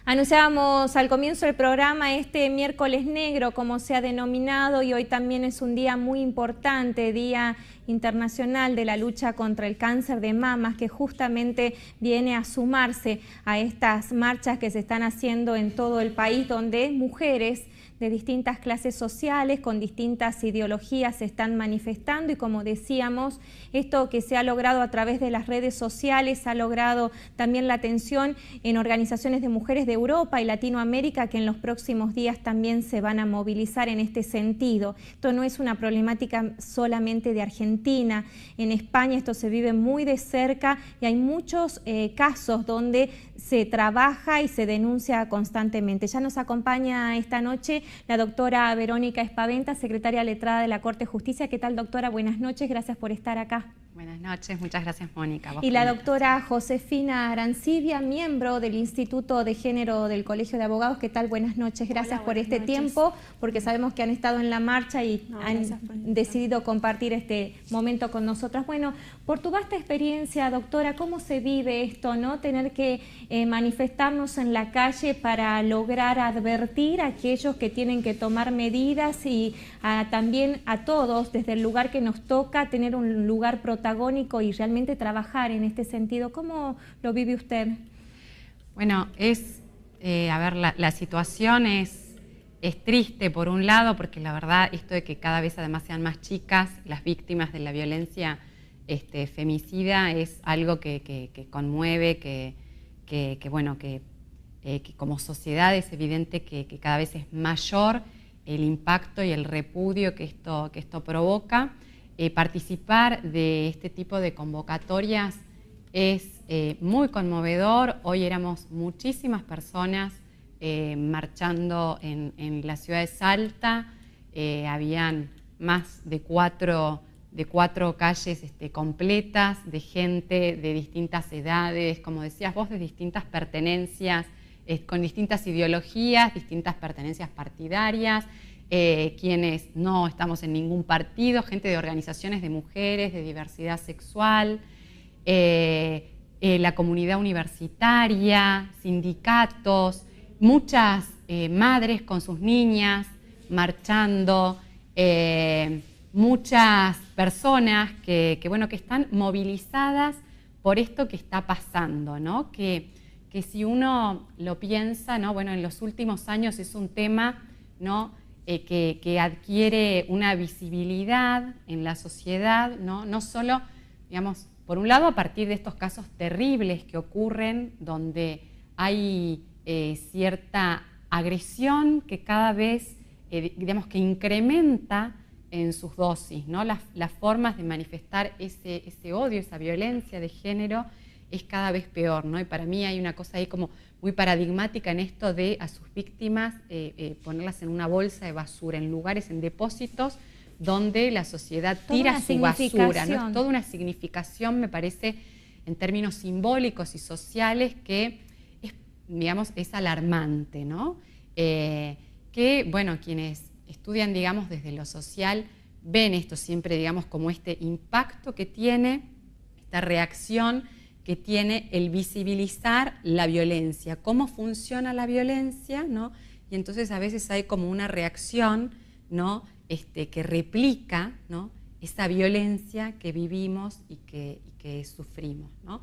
Anunciábamos al comienzo del programa este miércoles negro, como se ha denominado, y hoy también es un día muy importante, Día Internacional de la Lucha contra el Cáncer de Mamas, que justamente viene a sumarse a estas marchas que se están haciendo en todo el país, donde mujeres de distintas clases sociales, con distintas ideologías se están manifestando, y como decíamos, esto que se ha logrado a través de las redes sociales ha logrado también la atención en organizaciones de mujeres de Europa y Latinoamérica, que en los próximos días también se van a movilizar en este sentido. Esto no es una problemática solamente de Argentina, en España esto se vive muy de cerca y hay muchos casos donde se trabaja y se denuncia constantemente. Ya nos acompaña esta noche la doctora Verónica Espaventa, secretaria letrada de la Corte de Justicia. ¿Qué tal, doctora? Buenas noches, gracias por estar acá. Buenas noches, muchas gracias, Mónica. Y la doctora Josefina Arancibia, miembro del Instituto de Género del Colegio de Abogados. ¿Qué tal? Buenas noches, gracias por este tiempo, porque sabemos que han estado en la marcha y han decidido compartir este momento con nosotras. Bueno, por tu vasta experiencia, doctora, ¿cómo se vive esto, no? Tener que manifestarnos en la calle para lograr advertir a aquellos que tienen que tomar medidas y también a todos, desde el lugar que nos toca, tener un lugar protagónico y realmente trabajar en este sentido. ¿Cómo lo vive usted? Bueno, la situación es triste por un lado, porque la verdad esto de que cada vez además sean más chicas las víctimas de la violencia femicida es algo que conmueve, que como sociedad es evidente que cada vez es mayor el impacto y el repudio que esto provoca. Participar de este tipo de convocatorias es muy conmovedor. Hoy éramos muchísimas personas marchando en la ciudad de Salta. Habían más de cuatro calles completas de gente de distintas edades, como decías vos, de distintas pertenencias, con distintas ideologías, distintas pertenencias partidarias, quienes no estamos en ningún partido, gente de organizaciones de mujeres, de diversidad sexual, la comunidad universitaria, sindicatos, muchas madres con sus niñas marchando, muchas personas que están movilizadas por esto que está pasando, ¿no? Que si uno lo piensa, ¿no? Bueno, en los últimos años es un tema, ¿no? Que adquiere una visibilidad en la sociedad, no solo, digamos, por un lado a partir de estos casos terribles que ocurren, donde hay cierta agresión que cada vez, digamos, que incrementa en sus dosis, ¿no? Las formas de manifestar ese odio, esa violencia de género es cada vez peor, ¿no? Y para mí hay una cosa ahí como muy paradigmática en esto de a sus víctimas ponerlas en una bolsa de basura, en lugares, en depósitos donde la sociedad tira su basura, ¿no? Es toda una significación, me parece, en términos simbólicos y sociales que es alarmante, ¿no? Que, bueno, quienes estudian, digamos, desde lo social, ven esto siempre, digamos, como este impacto que tiene, esta reacción que tiene el visibilizar la violencia, cómo funciona la violencia, ¿no? Y entonces a veces hay como una reacción, ¿no? Que replica, ¿no? Esa violencia que vivimos y que sufrimos, ¿no?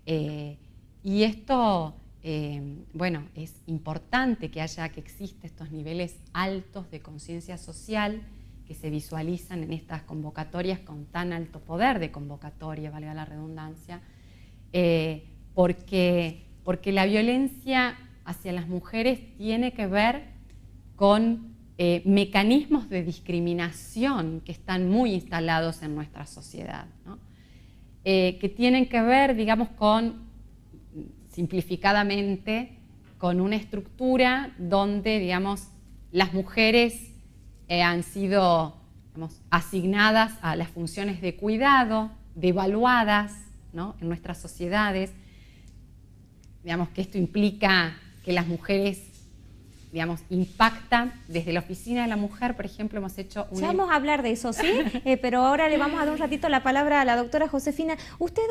Y esto, es importante que existen estos niveles altos de conciencia social que se visualizan en estas convocatorias con tan alto poder de convocatoria, valga la redundancia, porque la violencia hacia las mujeres tiene que ver con mecanismos de discriminación que están muy instalados en nuestra sociedad, ¿no? Que tienen que ver, digamos, simplificadamente, con una estructura donde, digamos, las mujeres han sido, digamos, asignadas a las funciones de cuidado, devaluadas, ¿no? En nuestras sociedades. Digamos que esto implica que las mujeres digamos, impacta. Desde la Oficina de la Mujer, por ejemplo, hemos hecho ya vamos a hablar de eso, ¿sí? Pero ahora le vamos a dar un ratito la palabra a la doctora Josefina. ¿Usted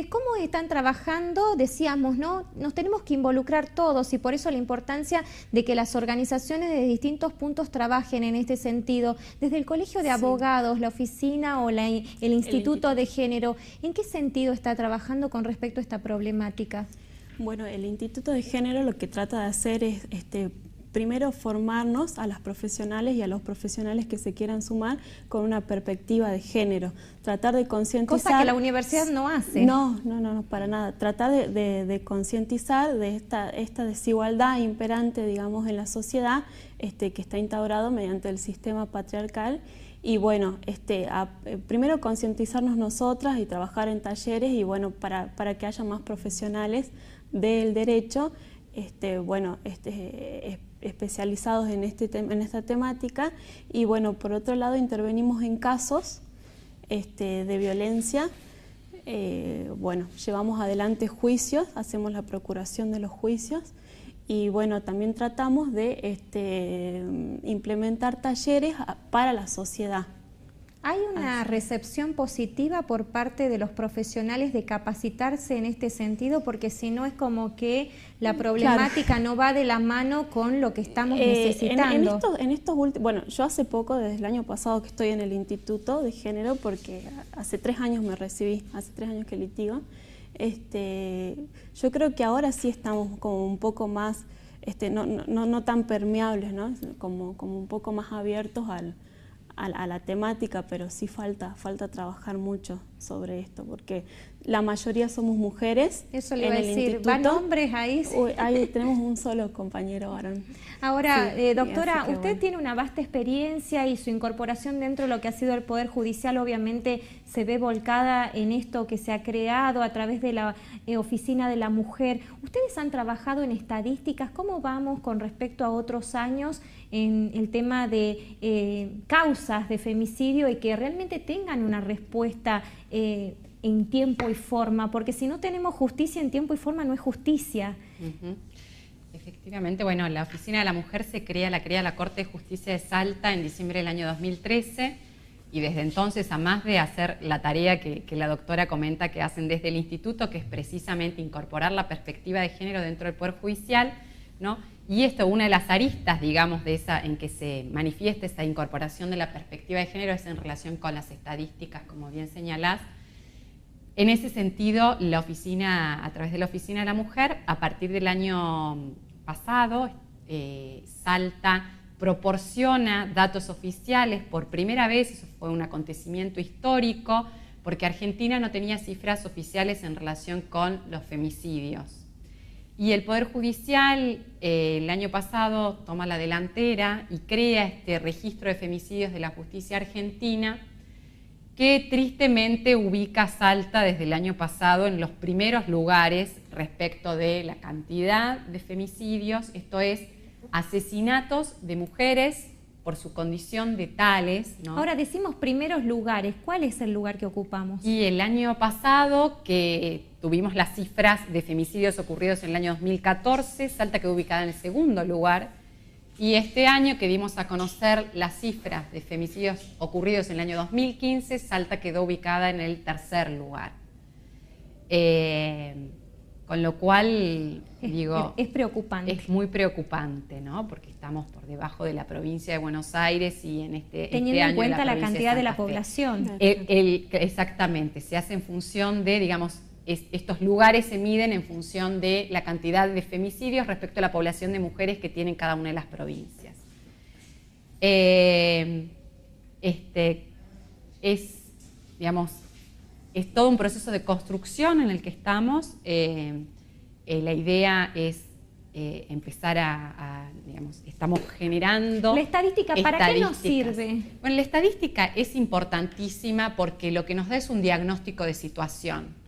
cómo están trabajando? Decíamos, ¿no? Nos tenemos que involucrar todos y por eso la importancia de que las organizaciones de distintos puntos trabajen en este sentido. Desde el Colegio de Abogados, la oficina o el Instituto de Género, ¿en qué sentido está trabajando con respecto a esta problemática? Bueno, el Instituto de Género lo que trata de hacer es primero formarnos a las profesionales y a los profesionales que se quieran sumar con una perspectiva de género, tratar de concientizar... Cosa que la universidad no hace. No, para nada. Tratar de concientizar de esta desigualdad imperante, digamos, en la sociedad, que está instaurado mediante el sistema patriarcal. Y bueno, primero concientizarnos nosotras y trabajar en talleres y bueno, para que haya más profesionales del derecho, especializados en esta temática. Y bueno, por otro lado intervenimos en casos de violencia. Bueno, llevamos adelante juicios, hacemos la procuración de los juicios y bueno, también tratamos de implementar talleres para la sociedad. ¿Hay una recepción positiva por parte de los profesionales de capacitarse en este sentido? Porque si no es como que la problemática no va de la mano con lo que estamos necesitando. Bueno, yo hace poco, desde el año pasado que estoy en el Instituto de Género, porque hace 3 años me recibí, hace 3 años que litigo, yo creo que ahora sí estamos como un poco más, no tan permeables, ¿no? Como un poco más abiertos a la temática, pero sí falta trabajar mucho sobre esto, porque la mayoría somos mujeres. Eso le iba a decir, ¿van hombres ahí? Ahí tenemos un solo compañero varón. Ahora, sí, doctora, usted bueno, tiene una vasta experiencia y su incorporación dentro de lo que ha sido el Poder Judicial obviamente se ve volcada en esto que se ha creado a través de la Oficina de la Mujer. ¿Ustedes han trabajado en estadísticas? ¿Cómo vamos con respecto a otros años en el tema de causas de femicidio y que realmente tengan una respuesta en tiempo y forma? Porque si no tenemos justicia en tiempo y forma no es justicia. Efectivamente, bueno, la Oficina de la Mujer la crea la Corte de Justicia de Salta en diciembre del año 2013 y desde entonces, a más de hacer la tarea que la doctora comenta que hacen desde el Instituto, que es precisamente incorporar la perspectiva de género dentro del Poder Judicial, ¿no? Y esto, una de las aristas, digamos, en que se manifiesta esa incorporación de la perspectiva de género es en relación con las estadísticas, como bien señalás. En ese sentido, la oficina, a través de la Oficina de la Mujer, a partir del año pasado, Salta proporciona datos oficiales por primera vez. Eso fue un acontecimiento histórico, porque Argentina no tenía cifras oficiales en relación con los femicidios. Y el Poder Judicial el año pasado toma la delantera y crea este registro de femicidios de la justicia argentina, que tristemente ubica a Salta desde el año pasado en los primeros lugares respecto de la cantidad de femicidios, esto es, asesinatos de mujeres por su condición de tales, ¿no? Ahora decimos primeros lugares, ¿cuál es el lugar que ocupamos? Y el año pasado, que tuvimos las cifras de femicidios ocurridos en el año 2014, Salta quedó ubicada en el segundo lugar. Y este año que dimos a conocer las cifras de femicidios ocurridos en el año 2015, Salta quedó ubicada en el tercer lugar. Con lo cual, es preocupante. Es muy preocupante, ¿no? Porque estamos por debajo de la provincia de Buenos Aires y en teniendo en cuenta la cantidad de la población. Exactamente, se hace en función de, digamos, estos lugares se miden en función de la cantidad de femicidios respecto a la población de mujeres que tienen cada una de las provincias. Es todo un proceso de construcción en el que estamos. La idea es empezar digamos, estamos generando... ¿La estadística para qué nos sirve? Bueno, la estadística es importantísima porque lo que nos da es un diagnóstico de situación,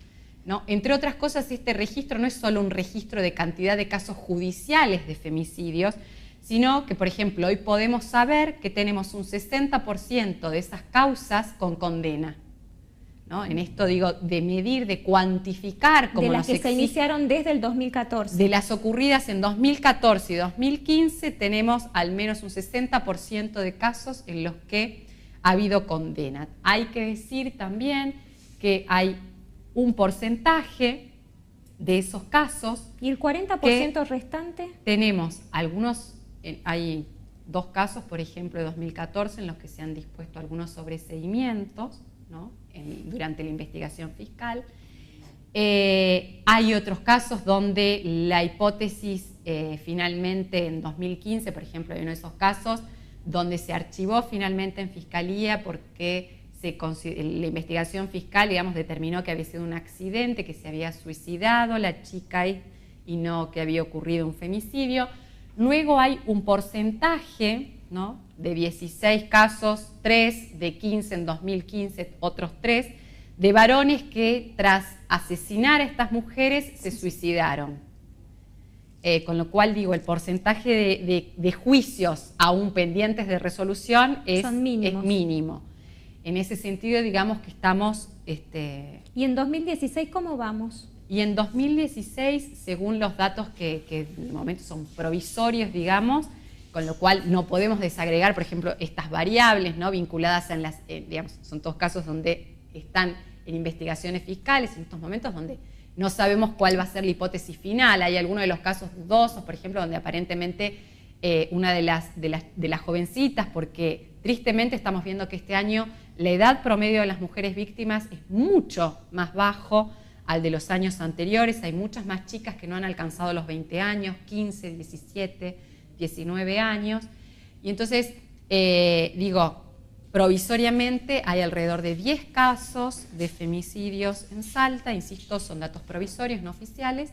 ¿no? Entre otras cosas, este registro no es solo un registro de cantidad de casos judiciales de femicidios, sino que, por ejemplo, hoy podemos saber que tenemos un 60% de esas causas con condena, ¿no? En esto digo, de medir, de cuantificar, como de las que se iniciaron desde el 2014. De las ocurridas en 2014 y 2015 tenemos al menos un 60% de casos en los que ha habido condena. Hay que decir también que hay un porcentaje de esos casos. ¿Y el 40% restante? Tenemos algunos, hay 2 casos, por ejemplo, de 2014 en los que se han dispuesto algunos sobreseimientos, ¿no? Durante la investigación fiscal. Hay otros casos donde la hipótesis finalmente en 2015, por ejemplo, hay uno de esos casos donde se archivó finalmente en fiscalía porque la investigación fiscal, digamos, determinó que había sido un accidente, que se había suicidado la chica y no que había ocurrido un femicidio. Luego hay un porcentaje, ¿no?, de 16 casos, 3 de 15 en 2015, otros 3, de varones que tras asesinar a estas mujeres se suicidaron. Con lo cual, digo, el porcentaje de juicios aún pendientes de resolución es mínimo. En ese sentido, digamos que estamos... ¿Y en 2016 cómo vamos? Y en 2016, según los datos que de momento son provisorios, digamos, con lo cual no podemos desagregar, por ejemplo, estas variables, ¿no?, vinculadas en las, digamos, son todos casos donde están en investigaciones fiscales, en estos momentos donde no sabemos cuál va a ser la hipótesis final. Hay algunos de los casos dudosos, por ejemplo, donde aparentemente una de las jovencitas, porque tristemente estamos viendo que este año la edad promedio de las mujeres víctimas es mucho más bajo al de los años anteriores. Hay muchas más chicas que no han alcanzado los 20 años, 15, 17, 19 años. Y entonces, digo, provisoriamente hay alrededor de 10 casos de femicidios en Salta, insisto, son datos provisorios, no oficiales,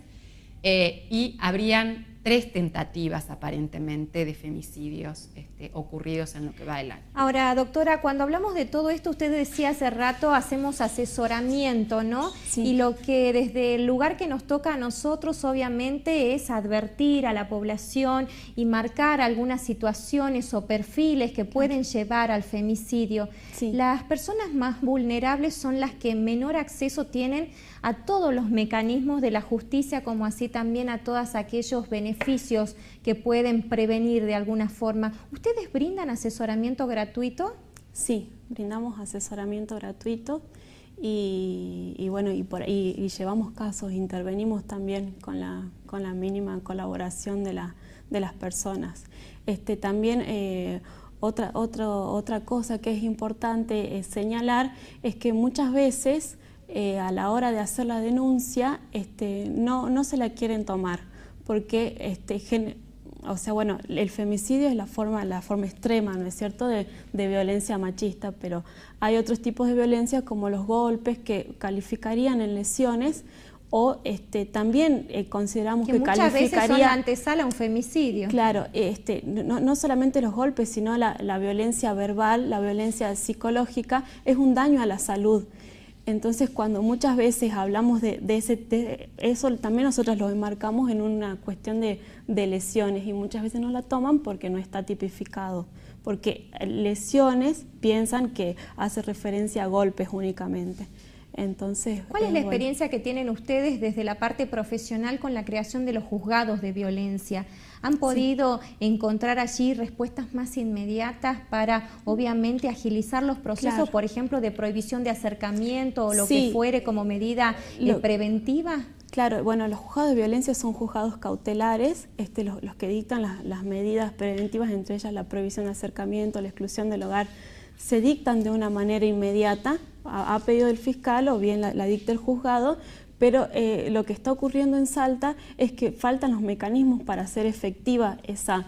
y habrían 3 tentativas aparentemente de femicidios ocurridos en lo que va del año. Ahora, doctora, cuando hablamos de todo esto, usted decía hace rato, hacemos asesoramiento, ¿no? Sí. Y lo que desde el lugar que nos toca a nosotros, obviamente, es advertir a la población y marcar algunas situaciones o perfiles que pueden llevar al femicidio. Sí. Las personas más vulnerables son las que menor acceso tienen a todos los mecanismos de la justicia, como así también a todos aquellos beneficios que pueden prevenir de alguna forma. ¿Ustedes brindan asesoramiento gratuito? Sí, brindamos asesoramiento gratuito y bueno, y llevamos casos, intervenimos también con la mínima colaboración de las personas. También otra cosa que es importante señalar es que muchas veces a la hora de hacer la denuncia no se la quieren tomar porque o sea, bueno, el femicidio es la forma extrema, ¿no es cierto?, de violencia machista, pero hay otros tipos de violencia como los golpes que calificarían en lesiones o también consideramos que muchas veces son la antesala a un femicidio. Claro, no solamente los golpes, sino la violencia verbal, la violencia psicológica es un daño a la salud. Entonces, cuando muchas veces hablamos de eso, también nosotros lo enmarcamos en una cuestión de lesiones y muchas veces no la toman porque no está tipificado. Porque lesiones piensan que hace referencia a golpes únicamente. Entonces, ¿cuál es la experiencia que tienen ustedes desde la parte profesional con la creación de los juzgados de violencia? ¿Han podido encontrar allí respuestas más inmediatas para, obviamente, agilizar los procesos, claro, por ejemplo, de prohibición de acercamiento o lo que fuere como medida preventiva? Claro, bueno, los juzgados de violencia son juzgados cautelares, los que dictan las medidas preventivas, entre ellas la prohibición de acercamiento, la exclusión del hogar, se dictan de una manera inmediata, a pedido del fiscal o bien la dicta el juzgado, pero lo que está ocurriendo en Salta es que faltan los mecanismos para hacer efectiva esa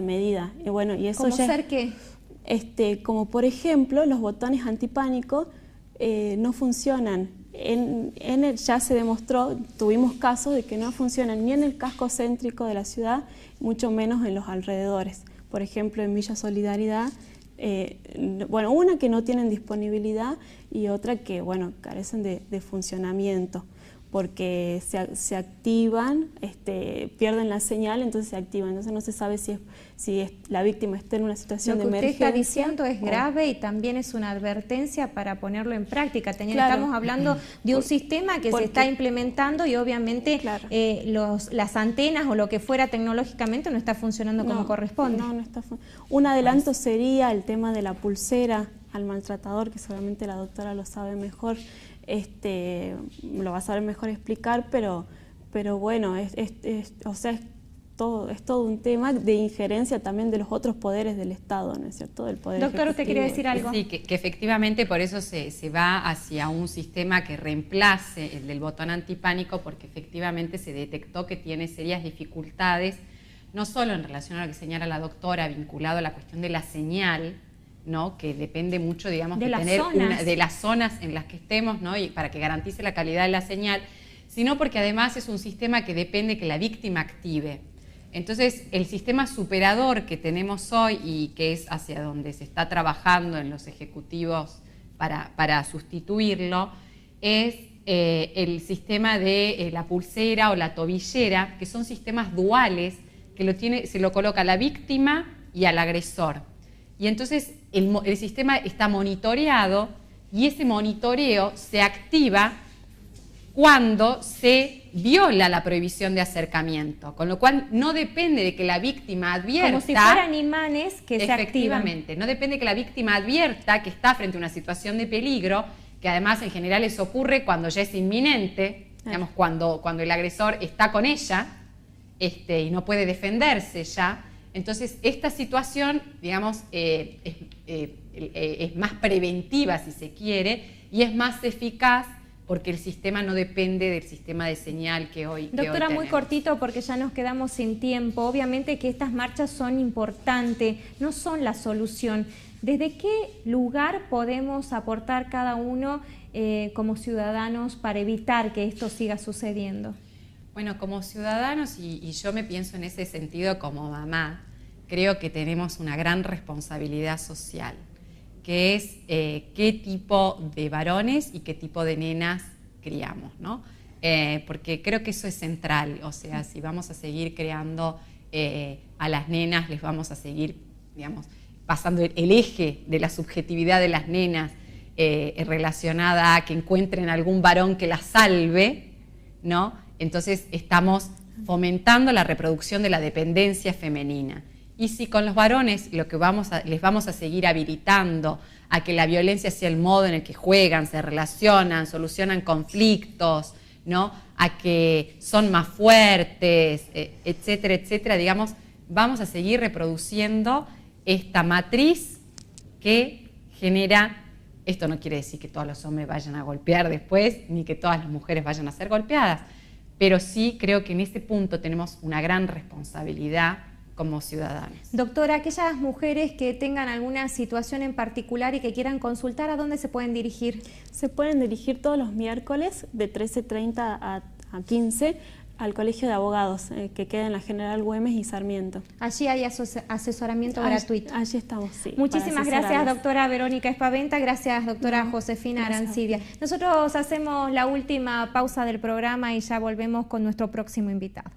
medida. Y bueno, y eso ¿cómo ser qué? Como por ejemplo, los botones antipánico no funcionan. Ya se demostró, tuvimos casos de que no funcionan ni en el casco céntrico de la ciudad, mucho menos en los alrededores. Por ejemplo, en Villa Solidaridad, bueno, una que no tienen disponibilidad y otra que, bueno, carecen de funcionamiento. porque se activan, pierden la señal, entonces se activan. Entonces no se sabe si la víctima está en una situación de emergencia. Lo que usted está diciendo es grave y también es una advertencia para ponerlo en práctica. Estamos hablando de un sistema que se está implementando y obviamente las antenas o lo que fuera tecnológicamente no está funcionando como corresponde. No está un adelanto sería el tema de la pulsera al maltratador, que seguramente la doctora lo sabe mejor. Lo va a saber mejor explicar, pero bueno, o sea, es todo un tema de injerencia también de los otros poderes del Estado, ¿no es cierto? Del poder Doctor, ¿usted quiere decir algo? Sí, que efectivamente por eso se va hacia un sistema que reemplace el del botón antipánico, porque efectivamente se detectó que tiene serias dificultades, no solo en relación a lo que señala la doctora, vinculado a la cuestión de la señal, ¿no? Que depende mucho, digamos, de las zonas en las que estemos, ¿no? Y para que garantice la calidad de la señal, sino porque además es un sistema que depende que la víctima active. Entonces, el sistema superador que tenemos hoy y que es hacia donde se está trabajando en los ejecutivos para sustituirlo, es el sistema de la pulsera o la tobillera, que son sistemas duales que se lo coloca a la víctima y al agresor. Y entonces el sistema está monitoreado y ese monitoreo se activa cuando se viola la prohibición de acercamiento, con lo cual no depende de que la víctima advierta... Como si fueran imanes que se activan. Efectivamente, no depende de que la víctima advierta que está frente a una situación de peligro, que además en general eso ocurre cuando ya es inminente, digamos, cuando el agresor está con ella y no puede defenderse ya. Entonces, esta situación, digamos, es más preventiva, si se quiere, y es más eficaz porque el sistema no depende del sistema de señal que hoy Doctora, tenemos. muy cortito porque ya nos quedamos sin tiempo. Obviamente que estas marchas son importantes, no son la solución. ¿Desde qué lugar podemos aportar cada uno como ciudadanos para evitar que esto siga sucediendo? Bueno, como ciudadanos, y yo me pienso en ese sentido como mamá, creo que tenemos una gran responsabilidad social, que es qué tipo de varones y qué tipo de nenas criamos, ¿no? Porque creo que eso es central, o sea, si vamos a seguir creando a las nenas, les vamos a seguir, digamos, pasando el eje de la subjetividad de las nenas relacionada a que encuentren algún varón que las salve, ¿no? Entonces estamos fomentando la reproducción de la dependencia femenina. Y si con los varones les vamos a seguir habilitando a que la violencia sea el modo en el que juegan, se relacionan, solucionan conflictos, ¿no? A que son más fuertes, etcétera, etcétera, digamos, vamos a seguir reproduciendo esta matriz que genera, esto no quiere decir que todos los hombres vayan a golpear después, ni que todas las mujeres vayan a ser golpeadas, pero sí creo que en ese punto tenemos una gran responsabilidad como ciudadanos. Doctora, aquellas mujeres que tengan alguna situación en particular y que quieran consultar, ¿a dónde se pueden dirigir? Se pueden dirigir todos los miércoles de 13:30 a 15 al Colegio de Abogados, que queda en la General Güemes y Sarmiento. Allí hay asesoramiento gratuito. Allí estamos, sí. Muchísimas gracias, doctora Verónica Espaventa. Gracias, doctora Josefina Arancibia. Nosotros hacemos la última pausa del programa y ya volvemos con nuestro próximo invitado.